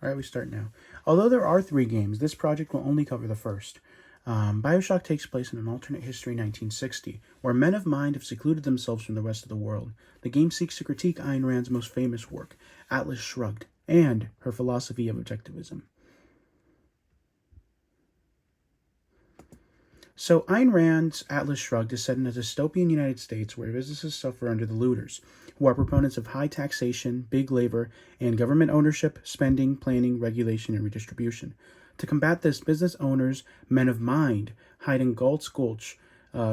All right, we start now. Although there are 3 games, this project will only cover the first. Bioshock takes place in an alternate history 1960, where men of mind have secluded themselves from the rest of the world. The game seeks to critique Ayn Rand's most famous work, Atlas Shrugged, and her philosophy of objectivism. So, Ayn Rand's Atlas Shrugged is set in a dystopian United States where businesses suffer under the looters, who are proponents of high taxation, big labor, and government ownership, spending, planning, regulation, and redistribution. To combat this, business owners, men of mind, hide in Galt's Gulch,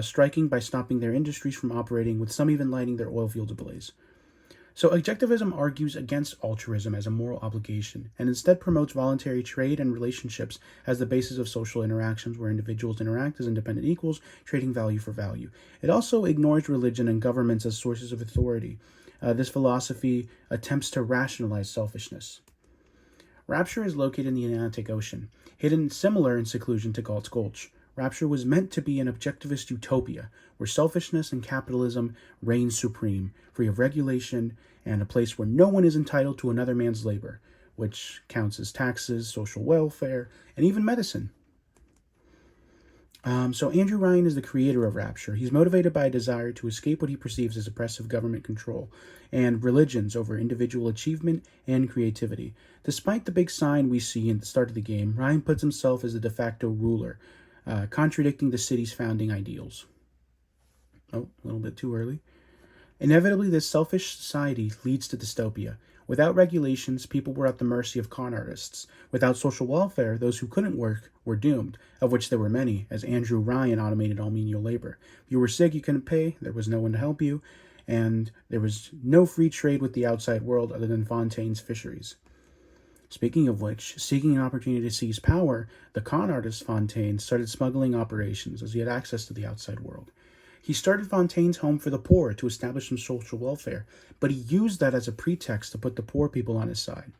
striking by stopping their industries from operating, with some even lighting their oil fields ablaze. So, objectivism argues against altruism as a moral obligation and instead promotes voluntary trade and relationships as the basis of social interactions where individuals interact as independent equals, trading value for value. It also ignores religion and governments as sources of authority. This philosophy attempts to rationalize selfishness. Rapture is located in the Atlantic Ocean, hidden similar in seclusion to Galt's Gulch. Rapture was meant to be an objectivist utopia where selfishness and capitalism reign supreme, free of regulation, and a place where no one is entitled to another man's labor, which counts as taxes, social welfare, and even medicine. So Andrew Ryan is the creator of Rapture. He's motivated by a desire to escape what he perceives as oppressive government control and religions over individual achievement and creativity. Despite the big sign we see in the start of the game, Ryan puts himself as the de facto ruler, contradicting the city's founding ideals. Oh, a little bit too early. Inevitably, this selfish society leads to dystopia. Without regulations, people were at the mercy of con artists. Without social welfare, those who couldn't work were doomed, of which there were many, as Andrew Ryan automated all menial labor. If you were sick, you couldn't pay, there was no one to help you, and there was no free trade with the outside world other than Fontaine's fisheries. Speaking of which, seeking an opportunity to seize power, the con artist Fontaine started smuggling operations as he had access to the outside world. He started Fontaine's Home for the Poor to establish some social welfare, but he used that as a pretext to put the poor people on his side.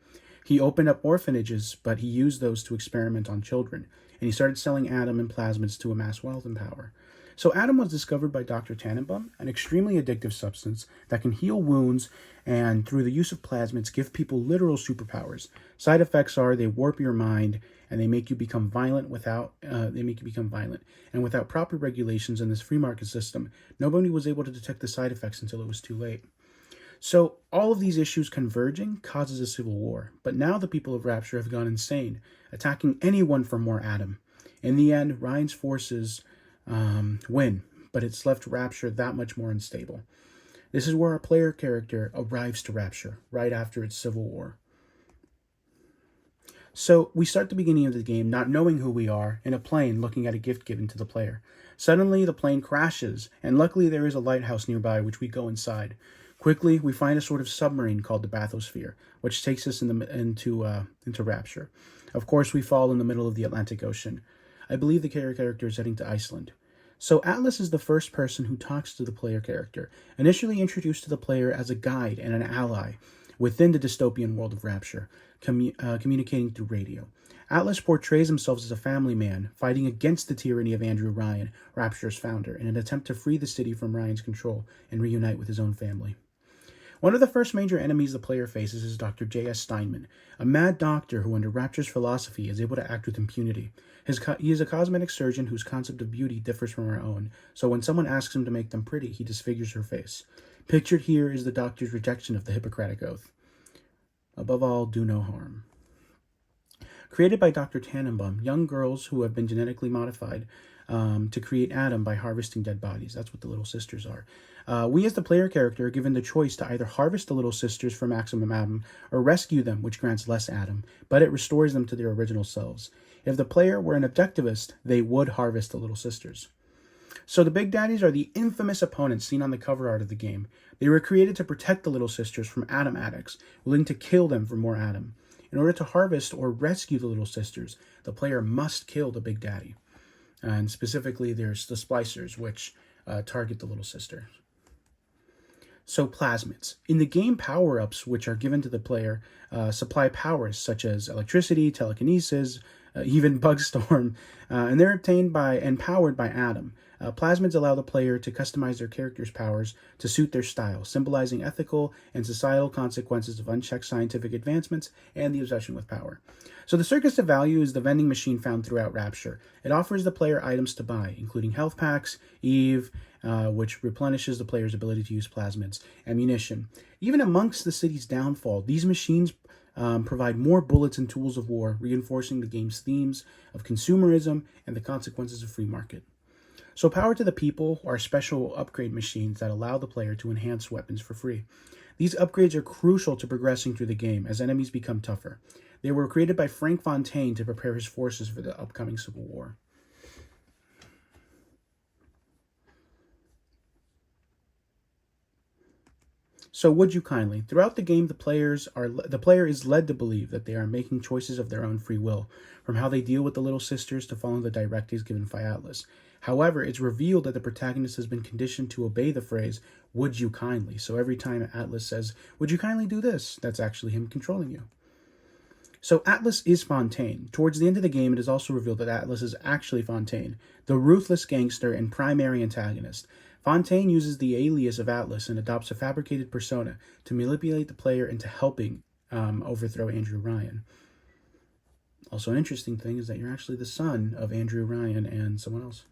He opened up orphanages, but he used those to experiment on children, and he started selling Adam and plasmids to amass wealth and power. So Adam was discovered by Dr. Tannenbaum, an extremely addictive substance that can heal wounds and, through the use of plasmids, give people literal superpowers. Side effects are they warp your mind and they make you become violent And without proper regulations in this free market system, nobody was able to detect the side effects until it was too late. So all of these issues converging causes a civil war. But now the people of Rapture have gone insane, attacking anyone for more Adam. In the end, Ryan's forces win, but it's left Rapture that much more unstable. This is where our player character arrives to Rapture, right after its civil war. So we start the beginning of the game not knowing who we are, in a plane looking at a gift given to the player. Suddenly the plane crashes, and luckily there is a lighthouse nearby which we go inside. Quickly we find a sort of submarine called the bathysphere, which takes us into Rapture. Of course we fall in the middle of the Atlantic Ocean. I believe the character is heading to Iceland. So Atlas is the first person who talks to the player character, initially introduced to the player as a guide and an ally within the dystopian world of Rapture, communicating through radio. Atlas portrays himself as a family man, fighting against the tyranny of Andrew Ryan, Rapture's founder, in an attempt to free the city from Ryan's control and reunite with his own family. One of the first major enemies the player faces is Dr. J.S. Steinman, a mad doctor who, under Rapture's philosophy, is able to act with impunity. He is a cosmetic surgeon whose concept of beauty differs from our own, so when someone asks him to make them pretty, he disfigures her face. Pictured here is the doctor's rejection of the Hippocratic Oath. Above all, do no harm. Created by Dr. Tannenbaum, young girls who have been genetically modified to create Adam by harvesting dead bodies. That's what the Little Sisters are. We as the player character are given the choice to either harvest the Little Sisters for maximum Adam or rescue them, which grants less Adam, but it restores them to their original selves. If the player were an objectivist, they would harvest the Little Sisters. So the Big Daddies are the infamous opponents seen on the cover art of the game. They were created to protect the Little Sisters from Adam addicts, willing to kill them for more Adam. In order to harvest or rescue the Little Sisters, the player must kill the Big Daddy. And specifically, there's the Splicers, which target the Little Sisters. So plasmids. In the game, power-ups, which are given to the player, supply powers such as electricity, telekinesis, even Bugstorm, and they're obtained by and powered by Adam. Plasmids allow the player to customize their character's powers to suit their style, symbolizing ethical and societal consequences of unchecked scientific advancements and the obsession with power. So the Circus of Value is the vending machine found throughout Rapture. It offers the player items to buy, including health packs, Eve, which replenishes the player's ability to use plasmids, ammunition. Even amongst the city's downfall, these machines provide more bullets and tools of war, reinforcing the game's themes of consumerism and the consequences of free market. So Power to the People are special upgrade machines that allow the player to enhance weapons for free. These upgrades are crucial to progressing through the game as enemies become tougher. They were created by Frank Fontaine to prepare his forces for the upcoming Civil War. So would you kindly? Throughout the game, the player is led to believe that they are making choices of their own free will, from how they deal with the Little Sisters to following the directives given by Atlas. However, it's revealed that the protagonist has been conditioned to obey the phrase, "Would you kindly?" So every time Atlas says, "Would you kindly do this?" that's actually him controlling you. So Atlas is Fontaine. Towards the end of the game, it is also revealed that Atlas is actually Fontaine, the ruthless gangster and primary antagonist. Fontaine uses the alias of Atlas and adopts a fabricated persona to manipulate the player into helping overthrow Andrew Ryan. Also, an interesting thing is that you're actually the son of Andrew Ryan and someone else.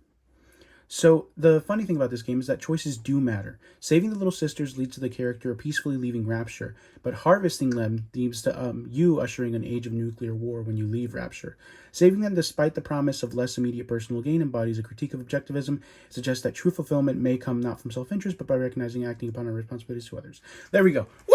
So the funny thing about this game is that choices do matter. Saving the Little Sisters leads to the character peacefully leaving Rapture, but harvesting them leads to you ushering an age of nuclear war when you leave Rapture. Saving them despite the promise of less immediate personal gain embodies a critique of objectivism, suggests that true fulfillment may come not from self-interest, but by recognizing and acting upon our responsibilities to others. There we go. Woo!